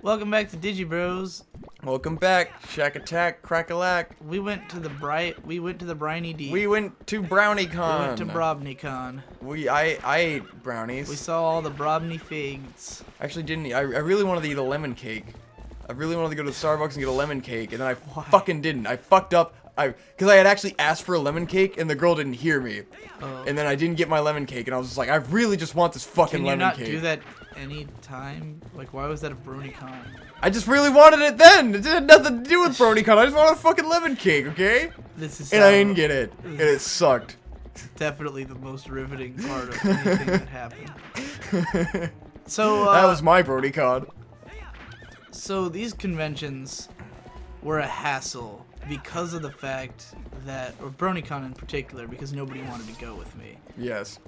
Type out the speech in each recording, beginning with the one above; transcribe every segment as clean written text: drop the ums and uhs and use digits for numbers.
Welcome back to Digi Bros. Welcome back, Shack Attack, Crack-a-lack. We went to the Briny D. We went to Brownycon. We went to Brobnycon. I ate brownies. We saw all the Brobny figs. Actually didn't eat. I really wanted to eat a lemon cake. I really wanted to go to Starbucks and get a lemon cake, and then I fucking didn't. I fucked up. Because I had actually asked for a lemon cake, and the girl didn't hear me. Oh. And then I didn't get my lemon cake, and I was just like, I really just want this fucking lemon cake. Can you not do that any time? Like, why was that a Bronycon? I just really wanted it then. It had nothing to do with Bronycon. I just wanted a fucking lemon cake, okay? And I didn't get it, and it sucked. Definitely the most riveting part of anything that happened. So that was my Bronycon. So these conventions were a hassle because of the fact that, or Bronycon in particular, because nobody wanted to go with me. Yes.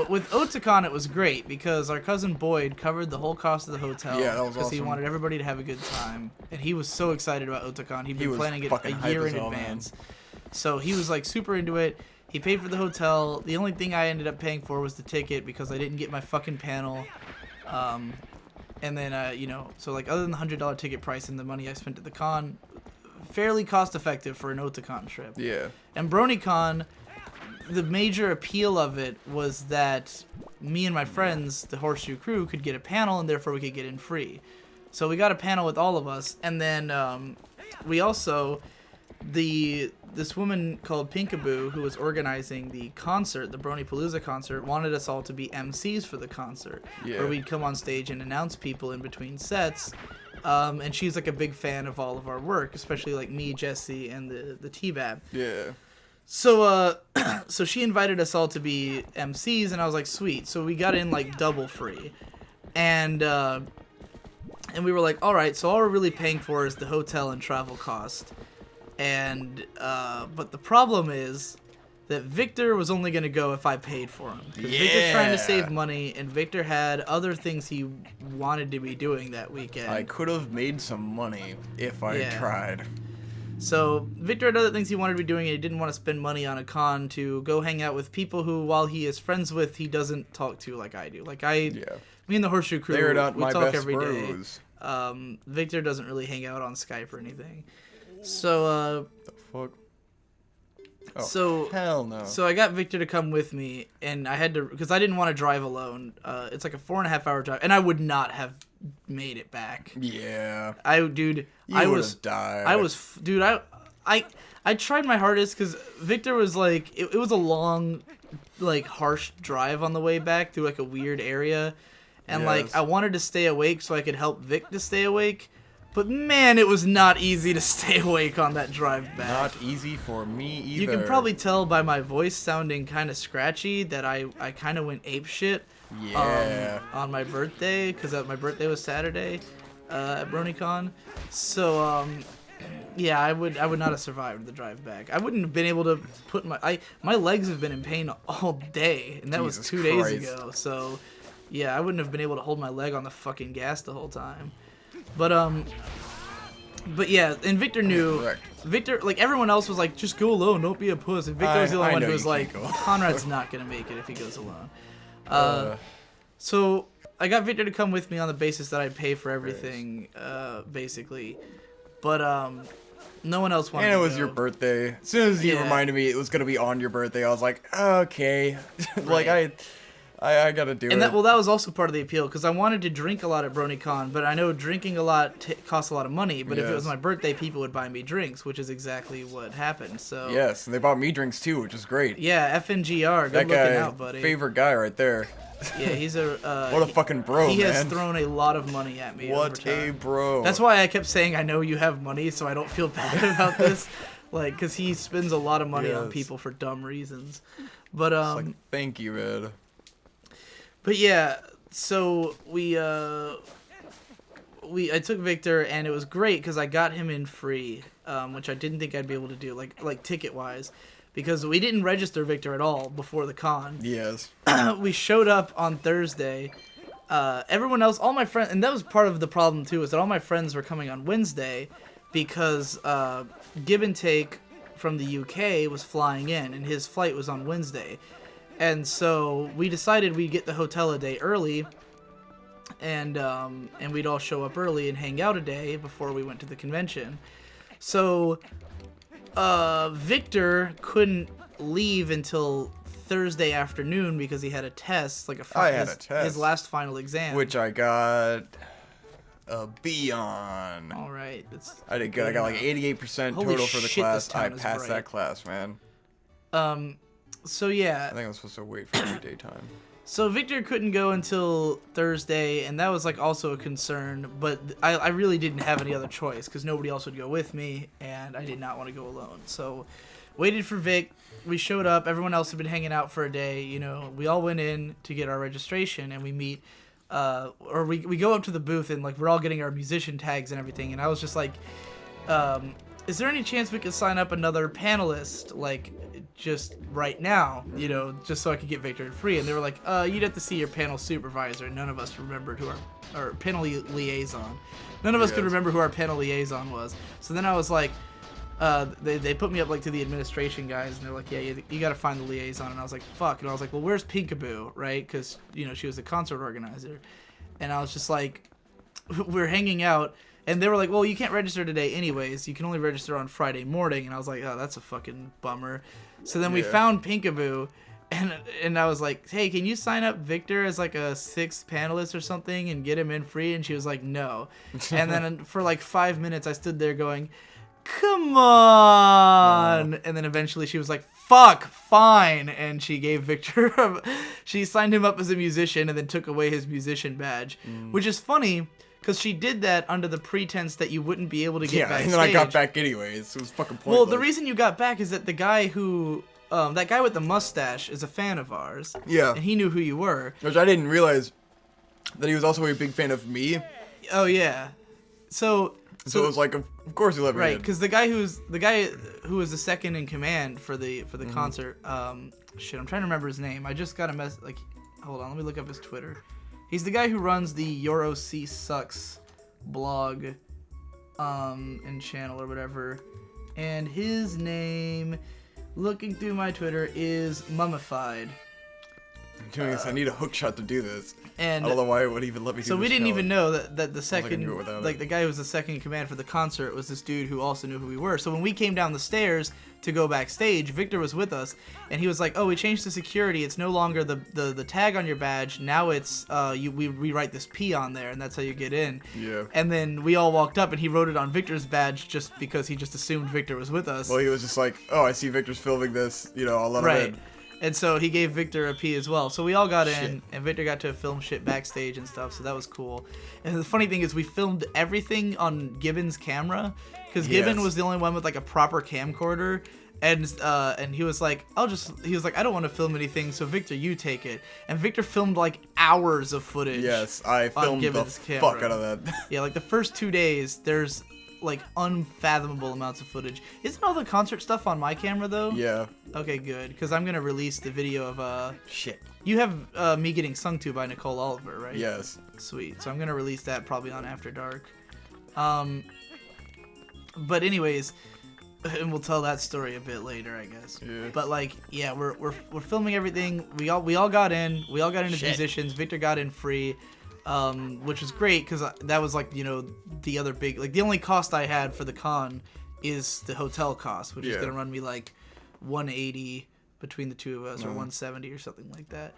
With Otakon, it was great because our cousin Boyd covered the whole cost of the hotel. Yeah, that was because awesome. he wanted everybody to have a good time, and he was so excited about Otakon. He'd been planning it a year in advance, so he was like super into it. He paid for the hotel. The only thing I ended up paying for was the ticket because I didn't get my fucking panel. And then you know, so like other than the $100 ticket price and the money I spent at the con, fairly cost effective for an Otakon trip. Yeah. And Bronycon, the major appeal of it was that me and my friends, the Horseshoe crew, could get a panel, and therefore we could get in free. So we got a panel with all of us, and then we also, this woman called Pinkaboo, who was organizing the concert, the Bronypalooza concert, wanted us all to be MCs for the concert, where we'd come on stage and announce people in between sets. And she's like a big fan of all of our work, especially like me, Jesse, and the T-Bab. Yeah. So so she invited us all to be MCs, and I was like, sweet. So we got in like double free, and we were like, all right. So all we're really paying for is the hotel and travel cost, and but the problem is that Victor was only gonna go if I paid for him. Yeah. Victor's trying to save money, and Victor had other things he wanted to be doing that weekend. I could have made some money if I tried. So Victor had other things he wanted to be doing, and he didn't want to spend money on a con to go hang out with people who, while he is friends with, he doesn't talk to like I do. Like me and the Horseshoe crew, we talk every day. Victor doesn't really hang out on Skype or anything. So the fuck? Oh, so hell no. So I got Victor to come with me, and I had to, because I didn't want to drive alone. It's like a 4.5-hour drive, and I would not have made it back. Yeah. I would have died. I tried my hardest because Victor was like, it was a long, like harsh drive on the way back through like a weird area, and like I wanted to stay awake so I could help Vic to stay awake. But man, it was not easy to stay awake on that drive back. Not easy for me either. You can probably tell by my voice sounding kind of scratchy that I kind of went apeshit on my birthday, because my birthday was Saturday at Bronycon. So, yeah, I would not have survived the drive back. I wouldn't have been able to put my legs have been in pain all day, and that was 2 days ago. So, yeah, I wouldn't have been able to hold my leg on the fucking gas the whole time. But yeah, and Victor knew. Correct. Victor, like everyone else was like, just go alone, don't be a puss. And Victor was the only one who was like, Conrad's not gonna make it if he goes alone. So I got Victor to come with me on the basis that I'd pay for everything, basically. But no one else wanted to go. And it was your birthday. As soon as you reminded me it was gonna be on your birthday, I was like, okay, like I gotta do it. And that was also part of the appeal, because I wanted to drink a lot at Bronycon, but I know drinking a lot costs a lot of money. But if it was my birthday, people would buy me drinks, which is exactly what happened. So yes, and they bought me drinks too, which is great. Yeah, FNGR, good looking out, buddy. Favorite guy right there. Yeah, he's a what a fucking bro, He man. has thrown a lot of money at me. What a bro. That's why I kept saying I know you have money, so I don't feel bad about this, like, because he spends a lot of money on people for dumb reasons. But it's like, thank you, man. But yeah, so I took Victor, and it was great because I got him in free, which I didn't think I'd be able to do, like ticket wise, because we didn't register Victor at all before the con. Yes. We showed up on Thursday. Everyone else, all my friends, and that was part of the problem too, is that all my friends were coming on Wednesday, because Give and Take from the UK was flying in, and his flight was on Wednesday. And so we decided we'd get the hotel a day early, and we'd all show up early and hang out a day before we went to the convention. So Victor couldn't leave until Thursday afternoon because he had a test, like his last final exam, which I got a B on. All right, I did good. I got like 88% total for the class. I passed that class, man. So yeah. I think I'm supposed to wait for every daytime. So Victor couldn't go until Thursday, and that was like also a concern, but I really didn't have any other choice because nobody else would go with me, and I did not want to go alone. So waited for Vic. We showed up. Everyone else had been hanging out for a day. You know, we all went in to get our registration, and we meet, or we go up to the booth, and like we're all getting our musician tags and everything, and I was just like, is there any chance we could sign up another panelist, like, just right now, you know, just so I could get Victor in free? And they were like, you'd have to see your panel supervisor. And none of us remembered who our panel liaison. None of us could remember who our panel liaison was. So then I was like, they put me up like to the administration guys, and they're like, yeah, you got to find the liaison. And I was like, fuck. And I was like, well, where's Peekaboo, right? Because, you know, she was the concert organizer. And I was just like, we're hanging out. And they were like, well, you can't register today anyways. You can only register on Friday morning. And I was like, oh, that's a fucking bummer. So then we found Pinkaboo, and I was like, hey, can you sign up Victor as like a 6th panelist or something and get him in free? And she was like, no. And then for like 5 minutes, I stood there going, come on. And then eventually she was like, fuck, fine. And she gave Victor, she signed him up as a musician and then took away his musician badge, which is funny. Because she did that under the pretense that you wouldn't be able to get backstage. And then I got back anyways. It was fucking pointless. Well, the reason you got back is that the guy who... that guy with the mustache is a fan of ours. Yeah. And he knew who you were. Which I didn't realize that he was also a big fan of me. Oh, yeah. So it was like, of course he let me in. Right, because the guy who was the second in command for the concert... shit, I'm trying to remember his name. I just got a mess... Like, hold on, let me look up his Twitter. He's the guy who runs the Euro C Sucks blog and channel or whatever. And his name, looking through my Twitter, is Mummified. I'm doing this. I need a hook shot to do this. And I don't know why it would even let me do this. So we didn't even know that the second, like the guy who was the second in command for the concert was this dude who also knew who we were. So when we came down the stairs to go backstage, Victor was with us, and he was like, oh, we changed the security. It's no longer the tag on your badge. Now it's, we rewrite this P on there, and that's how you get in. Yeah. And then we all walked up, and he wrote it on Victor's badge just because he just assumed Victor was with us. Well, he was just like, oh, I see Victor's filming this, you know, I'll let him in. And so he gave Victor a P as well. So we all got in, and Victor got to film shit backstage and stuff, so that was cool. And the funny thing is we filmed everything on Gibbon's camera, because Gibbon was the only one with like a proper camcorder. And he was like, I don't want to film anything, so Victor, you take it. And Victor filmed like hours of footage. Yes, I filmed the fuck out of that. Yeah, like the first 2 days, there's like unfathomable amounts of footage. Isn't all the concert stuff on my camera though? Yeah. Okay, good, because I'm gonna release the video of shit. You have me getting sung to by Nicole Oliver, right? Yes. Sweet. So I'm gonna release that probably on After Dark. But anyways, and we'll tell that story a bit later, I guess. Yeah. But like, yeah, we're filming everything. We all got in. We all got in as musicians. Victor got in free. Which is great because that was like, you know, the other big, like the only cost I had for the con is the hotel cost, which is gonna run me like $180 between the two of us, or $170 or something like that.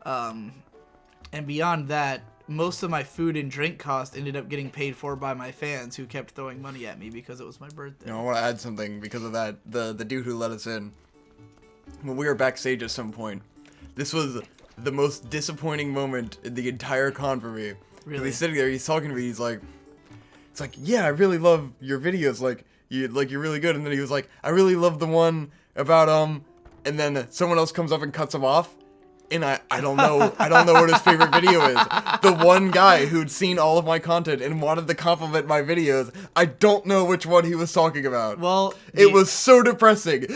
And beyond that, most of my food and drink cost ended up getting paid for by my fans who kept throwing money at me because it was my birthday. You know, I want to add something because of that. The dude who let us in, when we were backstage at some point, this was the most disappointing moment in the entire con for me. Really? He's sitting there, he's talking to me, it's like, yeah, I really love your videos, you're really good. And then he was like, I really love the one about, and then someone else comes up and cuts him off. And I don't know what his favorite video is. The one guy who'd seen all of my content and wanted to compliment my videos, I don't know which one he was talking about. Well, it was so depressing.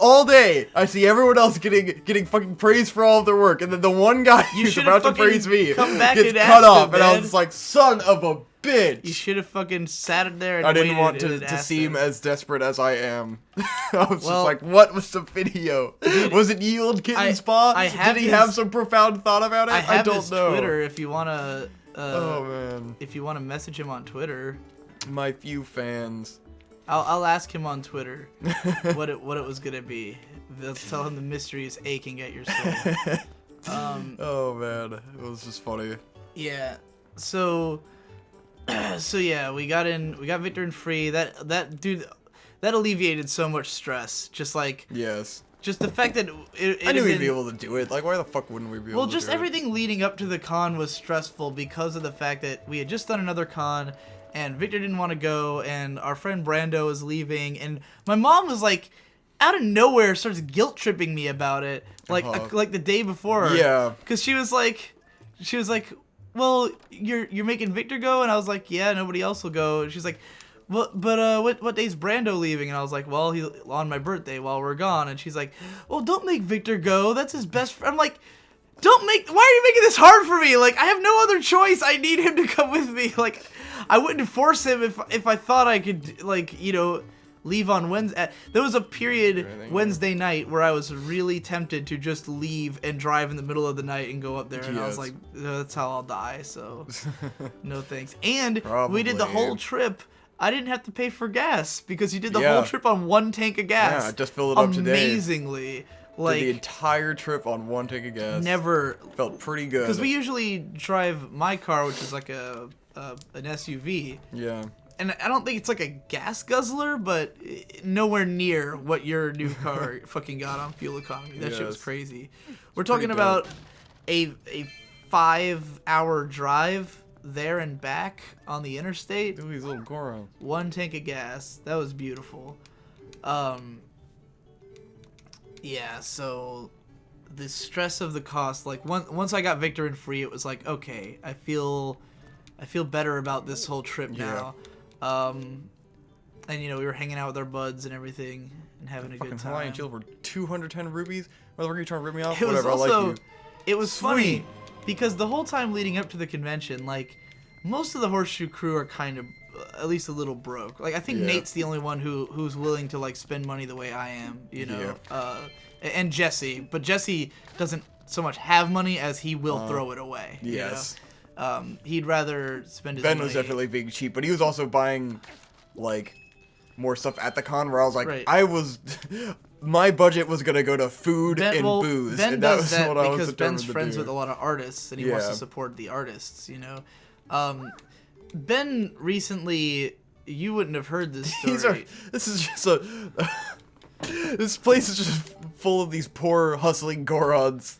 All day, I see everyone else getting fucking praise for all of their work, and then the one guy who's about to praise me gets cut off, and I was just like, son of a bitch. You should have fucking sat there and I didn't waited want and to asked seem him. as desperate as I am. I was Well, just like, what was the video? Was it Yield Kitten Spa? I have Did he his- have some profound thought about it? I have don't his know. Twitter if you wanna. Oh man, If you wanna message him on Twitter, my few fans. I'll ask him on Twitter what it was gonna be. Let's tell him the mystery is aching at your soul. Oh man, it was just funny. Yeah. So yeah, we got Victor and free. That dude, that alleviated so much stress. Just like Yes. just the fact that I knew we'd be able to do it. Like, why the fuck wouldn't we be able Well, to just do it? everything leading up to the con was stressful because of the fact that we had just done another con, and Victor didn't want to go, and our friend Brando was leaving, and my mom was like, out of nowhere, starts guilt tripping me about it, like like the day before. Yeah. Because she was like, well, you're making Victor go, and I was like, yeah, nobody else will go. And she's like, well, but what day's Brando leaving? And I was like, well, he's on my birthday while we're gone. And she's like, well, don't make Victor go. That's his best friend. I'm like, why are you making this hard for me? Like, I have no other choice. I need him to come with me. Like, I wouldn't force him if I thought I could, like, you know, leave on Wednesday. There was a period Wednesday night where I was really tempted to just leave and drive in the middle of the night and go up there. And I was like, that's how I'll die. So, no thanks. And we did the whole trip. I didn't have to pay for gas because you did the whole trip on one tank of gas. Yeah, I just filled it up today. Amazingly. Like, did the entire trip on one tank of gas. Never. Felt pretty good. Because we usually drive my car, which is like an SUV. Yeah. And I don't think it's like a gas guzzler, but nowhere near what your new car fucking got on fuel economy. That shit was crazy. We're talking about a 5-hour drive there and back on the interstate. Look at these little Gorons. One tank of gas. That was beautiful. Yeah, so the stress of the cost, like once I got Victor and free, it was like, okay, I feel better about this whole trip now. And you know, we were hanging out with our buds and everything and having a good time. Hawaiian Chill for 210 rupees? What the fuck are you trying to rip me off? It was Whatever, also, I like you. it was funny because the whole time leading up to the convention, like, most of the Horseshoe crew are kind of at least a little broke. Like, I think Nate's the only one who's willing to, like, spend money the way I am, you know. And Jesse, but Jesse doesn't so much have money as he will throw it away. Yes. You know? He'd rather spend his Ben money. was definitely being cheap, but he was also buying, like, more stuff at the con where I was like, my budget was gonna go to food and booze. Ben and does that was what I was because Ben's friends to do. with a lot of artists, and he wants to support the artists, you know. Ben recently, you wouldn't have heard this story. This is just a... this place is just full of these poor, hustling Gorons.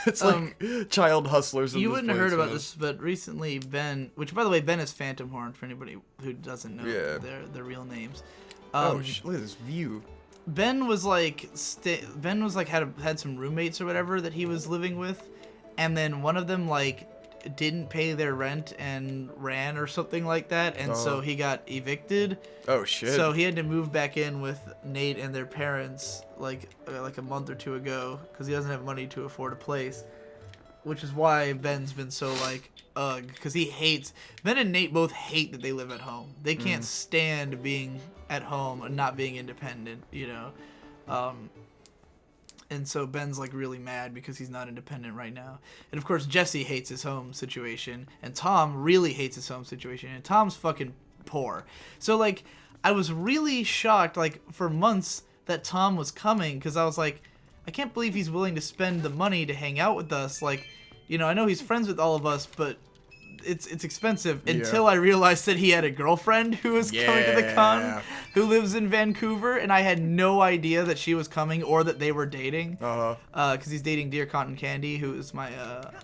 It's like child hustlers in You this wouldn't have place, heard about man. this, but recently Ben, which by the way, Ben is Phantom Horn for anybody who doesn't know their real names. Look at this view. Ben was like had some roommates or whatever that he was living with, and then one of them like didn't pay their rent and ran or something like that, and so he got evicted. Oh shit. So he had to move back in with Nate and their parents like a month or two ago because he doesn't have money to afford a place, which is why Ben's been so like ugh, because Ben and Nate both hate that they live at home. They can't stand being at home and not being independent, you know. And so Ben's like really mad because he's not independent right now. And of course Jesse hates his home situation, and Tom really hates his home situation, and Tom's fucking poor. So like I was really shocked like for months that Tom was coming, because I was like, I can't believe he's willing to spend the money to hang out with us. Like, you know, I know he's friends with all of us, but it's expensive. Until I realized that he had a girlfriend who was coming to the con, who lives in Vancouver, and I had no idea that she was coming or that they were dating. Because he's dating Dear Cotton Candy, who is my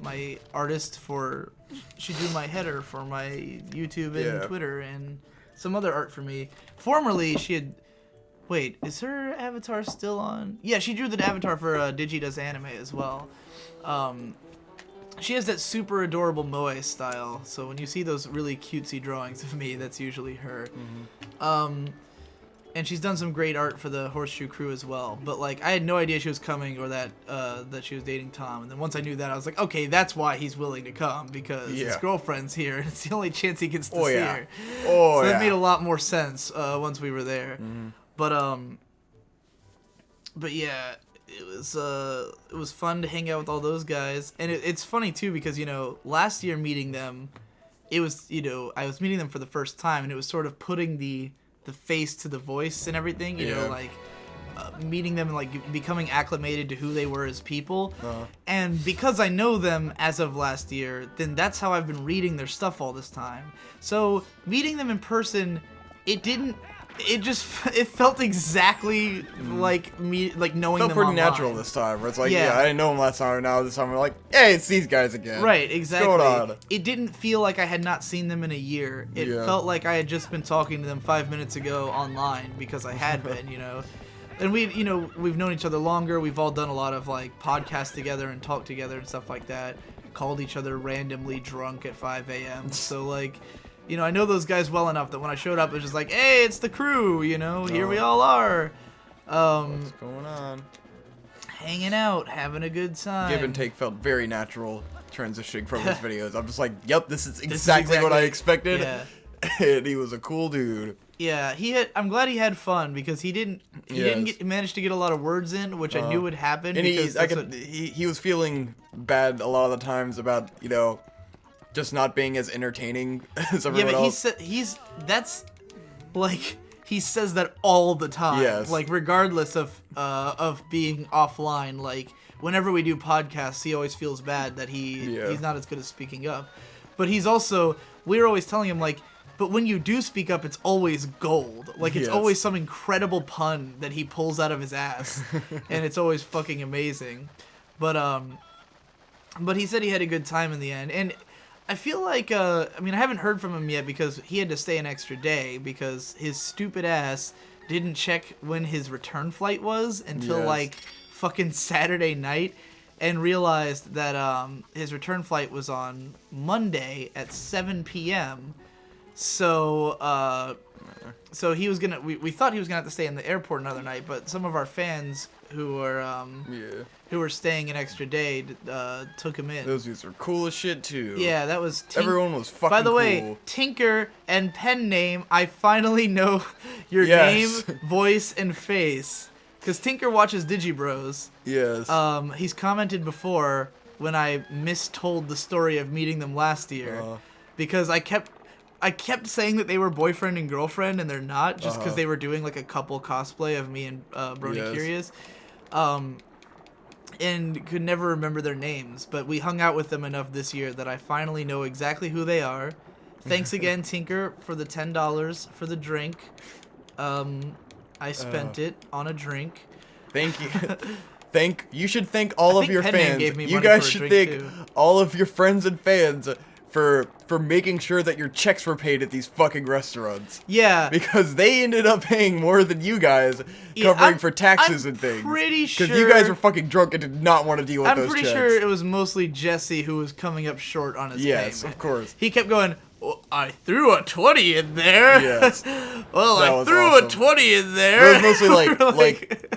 my artist for. She drew my header for my YouTube and Twitter and some other art for me. Formerly, she had. Wait, is her avatar still on? Yeah, she drew the avatar for Digi Does Anime as well. She has that super adorable moe style, so when you see those really cutesy drawings of me, that's usually her. and she's done some great art for the Horseshoe Crew as well. But like, I had no idea she was coming or that she was dating Tom. And then once I knew that, I was like, okay, that's why he's willing to come, because his girlfriend's here, and it's the only chance he gets to see her. So that made a lot more sense once we were there. But yeah, it was fun to hang out with all those guys, and it's funny too because last year meeting them, it was I was meeting them for the first time, and it was sort of putting the face to the voice and everything, like meeting them and like becoming acclimated to who they were as people. And because I know them as of last year, then that's how I've been reading their stuff all this time. So meeting them in person, it felt exactly like me, like knowing them. It felt pretty online. natural this time. Where it's like, I didn't know them last time. Now this time we're like, hey, it's these guys again. Right, exactly. What's going on? It didn't feel like I had not seen them in a year. It felt like I had just been talking to them 5 minutes ago online, because I had been, And we've known each other longer. We've all done a lot of like podcasts together and talked together and stuff like that. Called each other randomly drunk at 5 a.m. So like, I know those guys well enough that when I showed up, it was just like, hey, it's the crew, here we all are. What's going on? Hanging out, having a good time. Give and take felt very natural transitioning from his videos. I'm just like, yep, this is exactly what I expected. Yeah. And he was a cool dude. Yeah, I'm glad he had fun, because he didn't manage to get a lot of words in, which I knew would happen. And he was feeling bad a lot of the times about, just not being as entertaining as everyone else. Yeah, but he says that all the time. Yes. Like, regardless of being offline, like, whenever we do podcasts, he always feels bad that he's not as good at speaking up. But we're always telling him, like, but when you do speak up, it's always gold. Like, it's always some incredible pun that he pulls out of his ass. And it's always fucking amazing. But he said he had a good time in the end. And I feel like, I haven't heard from him yet, because he had to stay an extra day, because his stupid ass didn't check when his return flight was until, like, fucking Saturday night, and realized that his return flight was on Monday at 7 p.m., So he was gonna. We thought he was gonna have to stay in the airport another night, but some of our fans who were staying an extra day took him in. Those dudes were cool as shit too. Yeah, that was. Everyone was fucking cool. By the way, Tinker and pen name, I finally know your name, voice, and face, because Tinker watches Digi Bros. Yes. He's commented before when I mistold the story of meeting them last year, because I kept saying that they were boyfriend and girlfriend, and they're not, just because they were doing like a couple cosplay of me and Brony Curious, and could never remember their names. But we hung out with them enough this year that I finally know exactly who they are. Thanks again, Tinker, for the $10 for the drink. I spent it on a drink. Thank you. You should thank all of your fans. You guys should thank all of your friends and fans for making sure that your checks were paid at these fucking restaurants. Yeah. Because they ended up paying more than you guys, covering for taxes and things. I'm pretty sure. Because you guys were fucking drunk and did not want to deal with those checks. I'm pretty sure it was mostly Jesse who was coming up short on his payment. Yes, of course. He kept going, well, I threw a 20 in there. Yes. Well, I threw a 20 in there. It was mostly like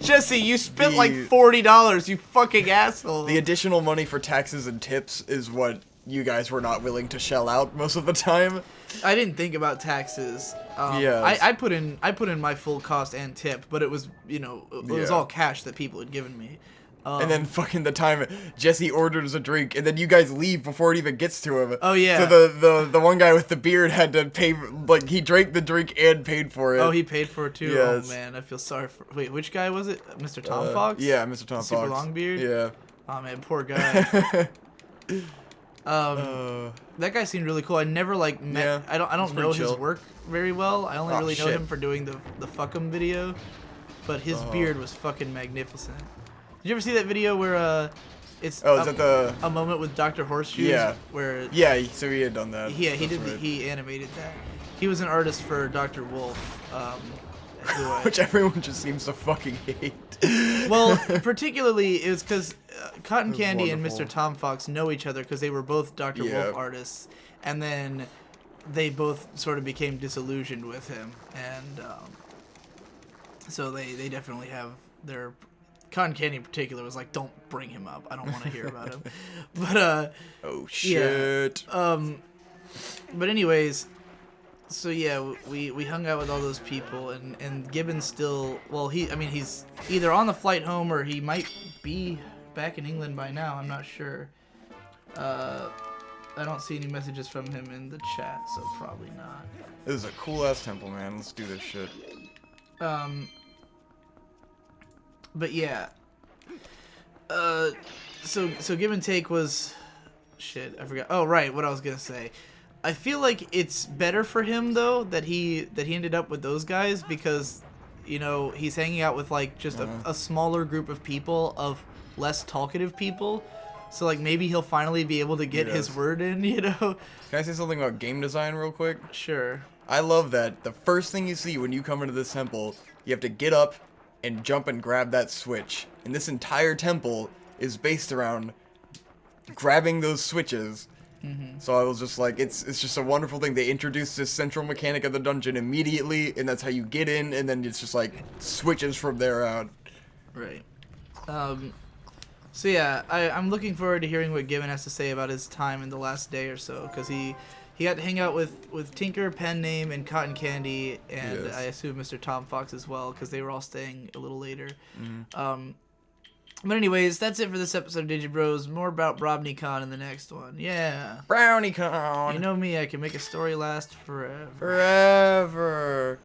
Jesse, you spent like $40, you fucking asshole. The additional money for taxes and tips is what you guys were not willing to shell out most of the time. I didn't think about taxes. I put in my full cost and tip, but it was it was all cash that people had given me. And then fucking the time Jesse orders a drink, and then you guys leave before it even gets to him. Oh yeah. So the one guy with the beard had to pay, like he drank the drink and paid for it. Oh, he paid for it too. Yes. Oh man, I feel sorry for. Wait, which guy was it? Mr. Tom Fox? Yeah, Mr. Tom Fox. Super long beard. Yeah. Oh man, poor guy. That guy seemed really cool. I never met. Yeah, I don't know his work very well. I only really know him for doing the fuck 'em video, but his beard was fucking magnificent. Did you ever see that video where it's a moment with Dr. Horseshoes? Yeah. Where so he had done that. Yeah, he animated that. He was an artist for Dr. Wolf. Which everyone just seems to fucking hate. Well, particularly it was because Cotton Candy and Mr. Tom Fox know each other because they were both Dr. Wolf artists, and then they both sort of became disillusioned with him, and So they definitely have their Cotton Candy in particular was like, don't bring him up. I don't want to hear about him. But oh shit. Yeah, but anyways, so yeah, we hung out with all those people, and Gibbon's still, well, he's either on the flight home or he might be back in England by now. I'm not sure. I don't see any messages from him in the chat, so probably not. This is a cool ass temple, man. Let's do this shit. But yeah. So Give and Take was, shit, I forgot. Oh right, what I was gonna say. I feel like it's better for him though that he ended up with those guys, because, you know, he's hanging out with like just a smaller group of people, of less talkative people. So like maybe he'll finally be able to get his word in, you know. Can I say something about game design real quick? Sure. I love that the first thing you see when you come into this temple, you have to get up and jump and grab that switch. And this entire temple is based around grabbing those switches. So I was just like, it's just a wonderful thing. They introduced this central mechanic of the dungeon immediately, and that's how you get in, and then it's just like switches from there out. Right. So yeah, I'm looking forward to hearing what Gibbon has to say about his time in the last day or so, because he got to hang out with Tinker, Pen Name, and Cotton Candy, and I assume Mr. Tom Fox as well, because they were all staying a little later. But anyways, that's it for this episode of Digi Bros. More about Brobnycon in the next one. Yeah. Browniecon! You know me, I can make a story last forever. Forever.